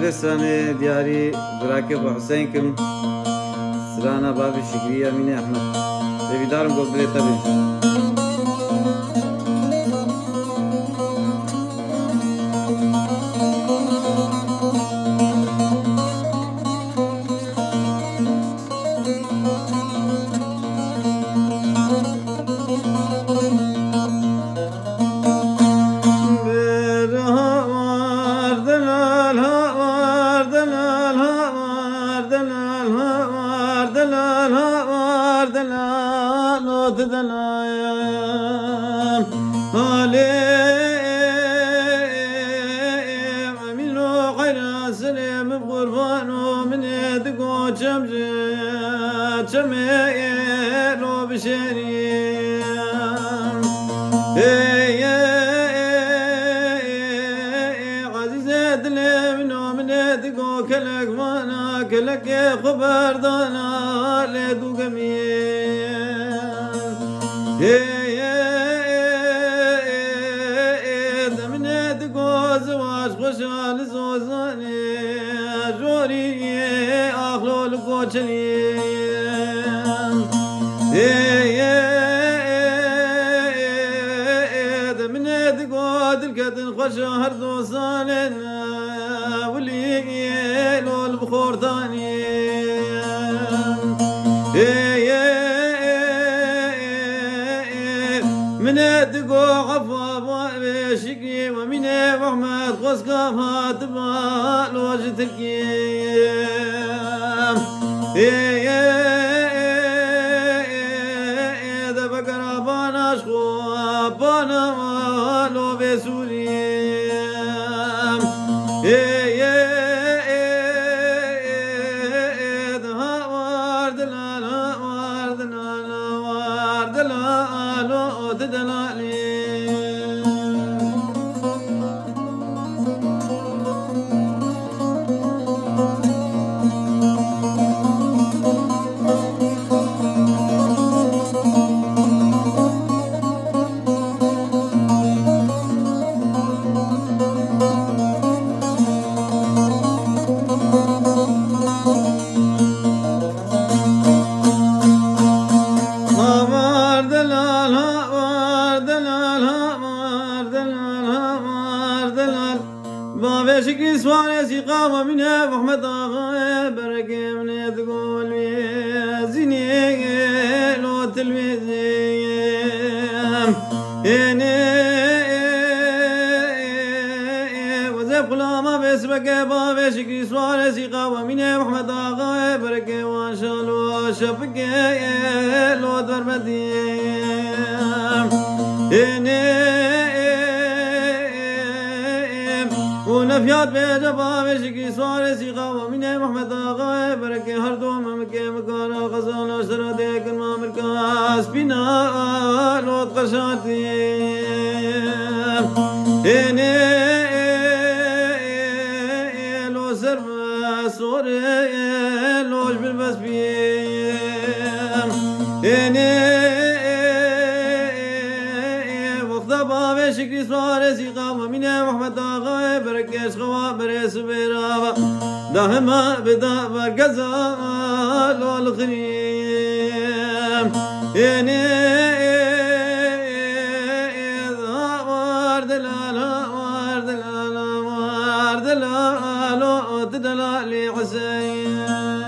مدرسانه دیاری براکه با حسین کم سرانا بابی شکری امین احمد دویدارم گل بلیتا بی كلك خبر دانا لدو جميل دمنا تقوز واش خشال زوزاني جوري اخلو الكوتشلي دمنا تقوز الكتن خشهر دوساننا ولي لو البخور ثاني من الدقو عفا بشكي ومن محمد قصقافات بال وجه الكيم ذا بقرا بانا شخو بانا لو بسوريم شكري سواري سيقاوة منها محمد آغا بركة من تقول زيني لو تلميذ وزيب خلاما باسمك بابا شكري سواري سيقاوة منها محمد آغا بركة وان شاء الله شفك لو درمتي ونفيات بجبا بشكي سواري سيقا ومن محمد آغا بركة هر دو ممكة مكانا غزانا اشترا ديكن مامركا سبينا لوت قشاتي لو سرب سوري لوش بالبس بيم بابا شكري سواري سيقا ومن محمد آغا بركش خوا بريس بيرابا دهما بدا برقزا لول خريم وارد لا حسين